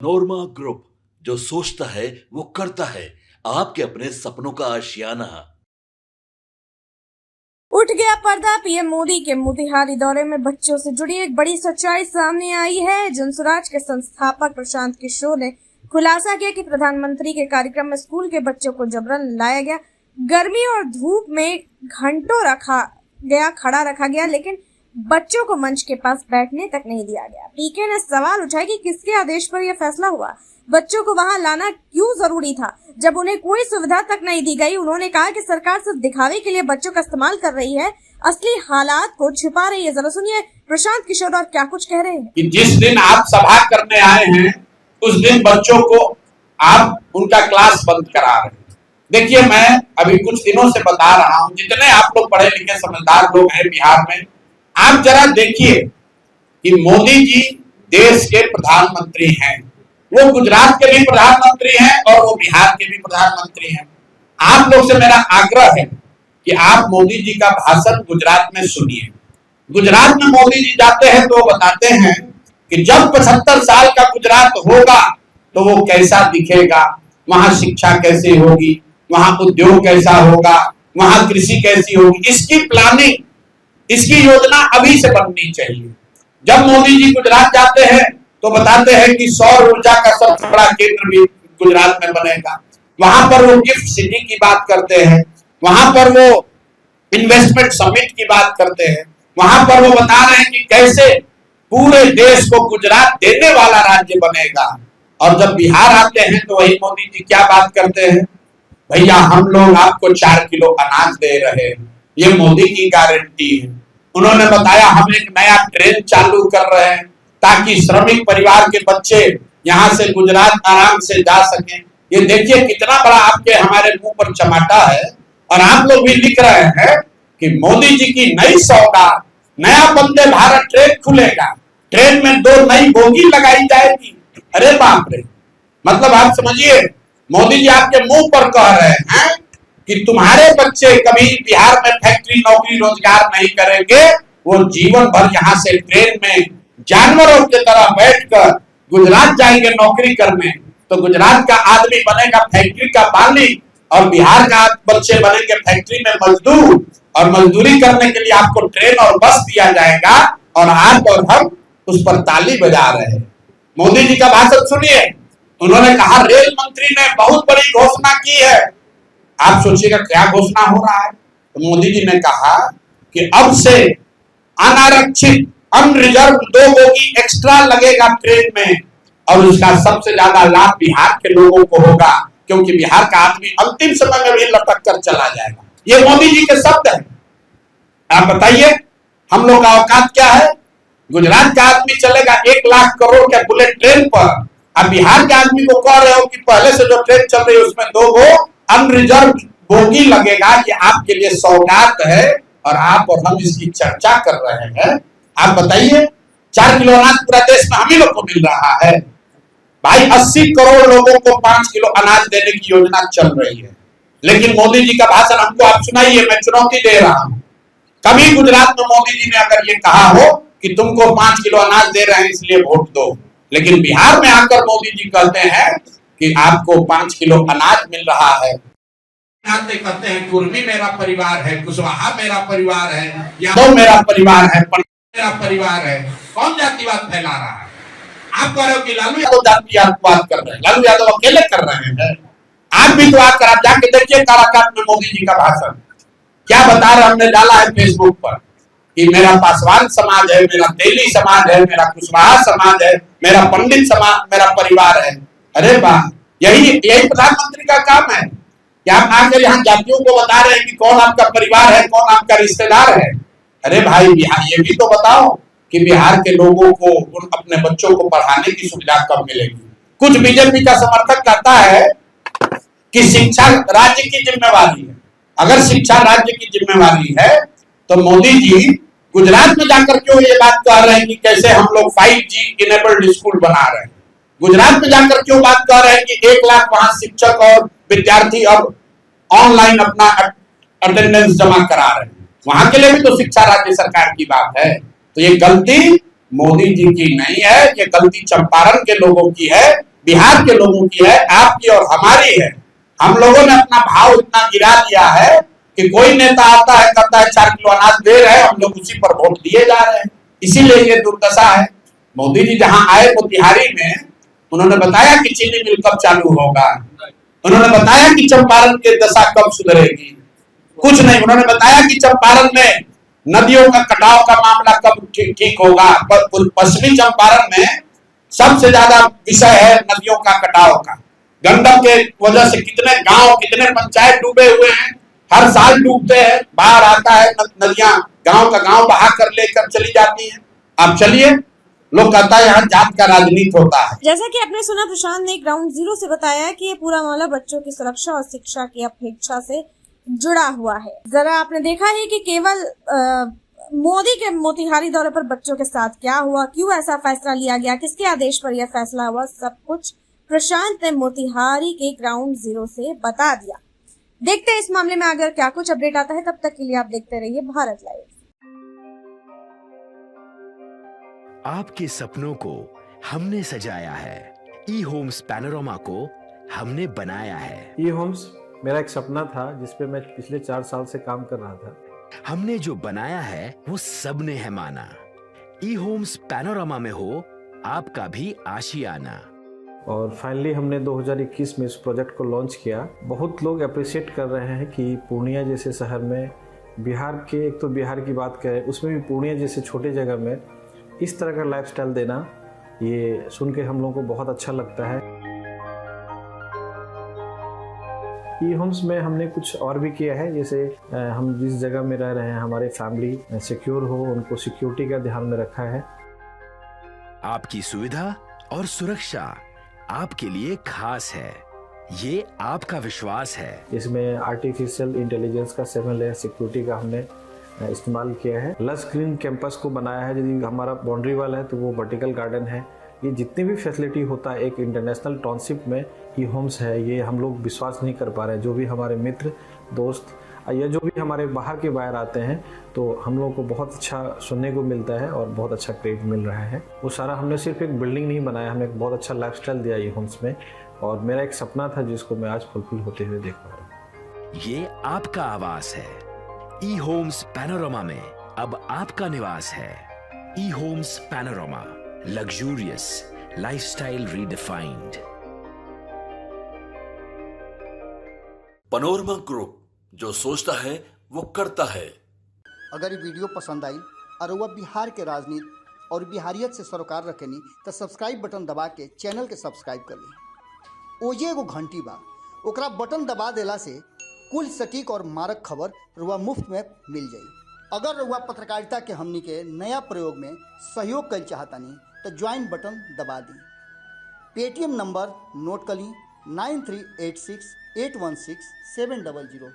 नोरमा group, जो सोचता है वो करता है। आपके अपने सपनों का आशियाना। उठ गया पर्दा। पीएम मोदी के मोतिहारी दौरे में बच्चों से जुड़ी एक बड़ी सच्चाई सामने आई है। जनसुराज के संस्थापक प्रशांत किशोर ने खुलासा किया कि प्रधानमंत्री के कार्यक्रम में स्कूल के बच्चों को जबरन लाया गया, गर्मी और धूप में घंटों खड़ा रखा गया, लेकिन बच्चों को मंच के पास बैठने तक नहीं दिया गया। पीके ने सवाल उठाया कि किसके आदेश पर यह फैसला हुआ, बच्चों को वहां लाना क्यों जरूरी था जब उन्हें कोई सुविधा तक नहीं दी गई। उन्होंने कहा कि सरकार सिर्फ दिखावे के लिए बच्चों का इस्तेमाल कर रही है, असली हालात को छिपा रही है। जरा सुनिए प्रशांत किशोर और क्या कुछ कह रहे हैं। कि जिस दिन आप सभा करने आए हैं उस दिन बच्चों को आप उनका क्लास बंद करा रहे हैं। देखिए, मैं अभी कुछ दिनों से बता रहा हूं, जितने आप लोग पढ़े लिखे समझदार लोग हैं बिहार में, आप जरा देखिए कि मोदी जी देश के प्रधानमंत्री हैं, वो गुजरात के भी प्रधानमंत्री हैं और वो बिहार के भी प्रधानमंत्री हैं। आप लोग से मेरा आग्रह है कि आप मोदी जी का भाषण गुजरात में सुनिए। गुजरात में मोदी जी जाते हैं तो वो बताते हैं कि जब 75 साल का गुजरात होगा तो वो कैसा दिखेगा, वहां शिक्षा कैसे होगी, वहां उद्योग कैसा होगा, वहां कृषि कैसी होगी। इसकी प्लानिंग, इसकी योजना अभी से बननी चाहिए। जब मोदी जी गुजरात जाते हैं तो बताते हैं कि सौर ऊर्जा का सबसे बड़ा केंद्र भी गुजरात में बनेगा। वहां पर वो गिफ्ट सिटी की बात करते हैं, वहां पर वो इन्वेस्टमेंट समिट की बात करते हैं, वहां पर वो बता रहे हैं कि कैसे पूरे देश को गुजरात देने वाला राज्य बनेगा। और जब बिहार आते हैं तो वही मोदी जी क्या बात करते हैं, भैया हम लोग आपको 4 किलो अनाज दे रहे हैं, ये मोदी की गारंटी है। उन्होंने बताया हम एक नया ट्रेन चालू कर रहे हैं ताकि श्रमिक परिवार के बच्चे यहाँ से गुजरात आराम से जा सकें। ये देखिए कितना बड़ा आपके हमारे मुंह पर चमाटा है। और आप लोग भी लिख रहे हैं कि मोदी जी की नई सौगात, नया वंदे भारत ट्रेन खुलेगा, ट्रेन में 2 नई बोगी लगाई जाएगी। अरे बाप रे, मतलब आप समझिए मोदी जी आपके मुंह पर कह रहे हैं कि तुम्हारे बच्चे कभी बिहार में फैक्ट्री नौकरी रोजगार नहीं करेंगे, वो जीवन भर यहाँ से ट्रेन में जानवरों की तरह बैठकर गुजरात जाएंगे नौकरी करने। तो गुजरात का आदमी बनेगा फैक्ट्री का मालिक और बिहार का बच्चे बनेंगे फैक्ट्री में मजदूर, और मजदूरी करने के लिए आपको ट्रेन और बस दिया जाएगा और आप और हम उस पर ताली बजा रहे हैं। मोदी जी का भाषण सुनिए। उन्होंने कहा रेल मंत्री ने बहुत बड़ी घोषणा की है। आप सोचिएगा क्या घोषणा हो रहा है। तो मोदी जी ने कहा कि अब से अनारक्षित अनरिजर्व 2 बोगी एक्स्ट्रा लगेगा ट्रेन में, और उसका सबसे ज्यादा लाभ बिहार के लोगों को होगा, क्योंकि बिहार का आदमी अंतिम समय में भी लटक कर चला जाएगा। ये मोदी जी के शब्द हैं। आप बताइए हम लोग का औकात क्या है। गुजरात का आदमी चलेगा 1 लाख करोड़ के बुलेट ट्रेन पर, अब बिहार के आदमी को कह रहे हो कि पहले से जो ट्रेन चल रही है उसमें 2 गो अनरिजर्व बोगी लगेगा। ये आपके लिए सौगात है और आप और हम इसकी चर्चा कर रहे हैं। आप बताइए 4 किलो अनाज पूरा देश में हम ही लोग को मिल रहा है। भाई 80 करोड़ लोगों को 5 किलो अनाज देने की योजना चल रही है, लेकिन मोदी जी का भाषण हमको आप सुनाइए। मैं चुनौती दे रहा हूं, कभी गुजरात में मोदी जी ने अगर ये कहा हो कि तुमको 5 किलो अनाज दे रहे हैं इसलिए वोट दो, लेकिन बिहार में आकर मोदी जी कहते हैं कि आपको 5 किलो अनाज मिल रहा है। कहते हैं कुर्मी मेरा परिवार है, कुशवाहा मेरा परिवार है, यादव मेरा परिवार है, मेरा परिवार है। कौन जातिवाद फैला रहा है। आप कह रहे हो कि लालू यादव जातिवाद कर रहे हैं, लालू यादव अकेले कर रहे हैं। आप भी तो आप जाके देखिए काराकाट में मोदी जी का भाषण क्या बता रहे। हमने डाला है फेसबुक पर कि मेरा पासवान समाज है, मेरा तेली समाज है, मेरा कुशवाहा समाज है, मेरा पंडित समाज मेरा परिवार है। अरे वाह, यही प्रधानमंत्री का काम है कि आप आकर यहाँ जातियों को बता रहे हैं कि कौन आपका परिवार है, कौन आपका रिश्तेदार है। अरे भाई बिहार ये भी तो बताओ कि बिहार के लोगों को उन अपने बच्चों को पढ़ाने की सुविधा कब मिलेगी। कुछ बीजेपी का समर्थक कहता है कि शिक्षा राज्य की जिम्मेवारी है। अगर शिक्षा राज्य की जिम्मेवारी है तो मोदी जी गुजरात में जाकर क्यों ये बात कह रहे हैं कि कैसे हम लोग 5G इनेबल्ड स्कूल बना रहे हैं। गुजरात में जाकर क्यों बात कर रहे हैं कि 1 लाख वहां शिक्षक और विद्यार्थी अब ऑनलाइन अपना अटेंडेंस जमा करा रहे हैं। वहां के लिए भी तो शिक्षा राज्य सरकार की बात है। तो ये गलती मोदी जी की नहीं है, ये गलती चंपारण के लोगों की है बिहार के लोगों की है, आपकी और हमारी है। हम लोगों ने अपना भाव इतना गिरा दिया है कि कोई नेता आता है, कहता है 4 किलो अनाज दे रहे हैं, हम लोग उसी पर वोट दिए जा रहे हैं। इसीलिए ये दुर्दशा है। मोदी जी जहां आए मोतिहारी में, उन्होंने बताया कि चीनी मिल कब चालू होगा, उन्होंने बताया कि चंपारण की दशा कब सुधरेगी, कुछ नहीं। उन्होंने बताया कि चंपारण में नदियों का कटाव का मामला कब ठीक होगा। पश्चिमी चंपारण में सबसे ज्यादा विषय है नदियों का कटाव का। गंडक के वजह से कितने गांव, कितने पंचायत डूबे हुए हैं, हर साल डूबते हैं, बाढ़ आता है, नदियां गांव का गांव बहा कर लेकर चली जाती हैं। अब चलिए, लोग कहता है यहाँ जात का राजनीति होता है। जैसा कि आपने सुना, प्रशांत ने ग्राउंड जीरो से बताया कि ये पूरा मामला बच्चों की सुरक्षा और शिक्षा की अपेक्षा से जुड़ा हुआ है। जरा आपने देखा है कि केवल मोदी के मोतिहारी दौरे पर बच्चों के साथ क्या हुआ, क्यों ऐसा फैसला लिया गया, किसके आदेश पर यह फैसला हुआ, सब कुछ प्रशांत ने मोतिहारी के ग्राउंड जीरो से बता दिया। देखते हैं इस मामले में अगर क्या कुछ अपडेट आता है। तब तक के लिए आप देखते रहिए भारत लाइव। आपके सपनों को हमने सजाया है, ई होम्स पैनोरमा को हमने बनाया है। ई होम्स मेरा एक सपना था जिसपे मैं पिछले 4 साल से काम कर रहा था। हमने जो बनाया है वो सबने है माना। ई होम्स पैनोरमा में हो आपका भी आशियाना। और फाइनली हमने 2021 में इस प्रोजेक्ट को लॉन्च किया। बहुत लोग अप्रिशिएट कर रहे हैं कि पूर्णिया जैसे शहर में, बिहार के, एक तो बिहार की बात करें उसमें भी पूर्णिया जैसे छोटे जगह में इस तरह का लाइफस्टाइल देना, ये सुन के हम लोगों को बहुत अच्छा लगता है। ई होम्स में हमने कुछ और भी किया है, जैसे हम जिस जगह में रह रहे हैं हमारे फैमिली सिक्योर हो, उनको सिक्योरिटी का ध्यान में रखा है। आपकी सुविधा और सुरक्षा आपके लिए खास है, ये आपका विश्वास है। इसमें आर्टिफिशियल इंटेलिजेंस का 7 लेयर सिक्योरिटी का हमने इस्तेमाल किया है। लस ग्रीन कैंपस को बनाया है। यदि हमारा बाउंड्री वाल है तो वो वर्टिकल गार्डन है। ये जितनी भी फैसिलिटी होता है एक इंटरनेशनल टाउनशिप में ई होम्स है, ये हम लोग विश्वास नहीं कर पा रहे हैं। जो भी हमारे मित्र, दोस्त या जो भी हमारे बाहर के बाहर आते हैं तो हम लोगों को बहुत अच्छा सुनने को मिलता है और बहुत अच्छा क्रेडिट मिल रहा है। वो सारा हमने सिर्फ एक बिल्डिंग नहीं बनाया, हमें एक बहुत अच्छा लाइफस्टाइल दिया ई होम्स में, और मेरा एक सपना था जिसको मैं आज फुलफिल होते हुए देख पा रहा हूँ। ये आपका आवास है। ई होम्स पैनोरमा में अब आपका निवास है। E homes panorama, luxurious lifestyle redefined. Panorama group, जो सोचता है वो करता है। अगर ये वीडियो पसंद आई और वह बिहार के राजनीति और बिहारियत से सरोकार रखेनी तो सब्सक्राइब बटन दबा के चैनल के सब्सक्राइब कर ली। ओजे एगो घंटी बा, ओकरा बटन दबा देला से कुल सटीक और मारक खबर रुआ मुफ्त में मिल जाई। अगर रुआ पत्रकारिता के हमनी के नया प्रयोग में सहयोग कर चाहतानी तो ज्वाइन बटन दबा दी। पेटीएम नंबर नोट कर ली 9386816700।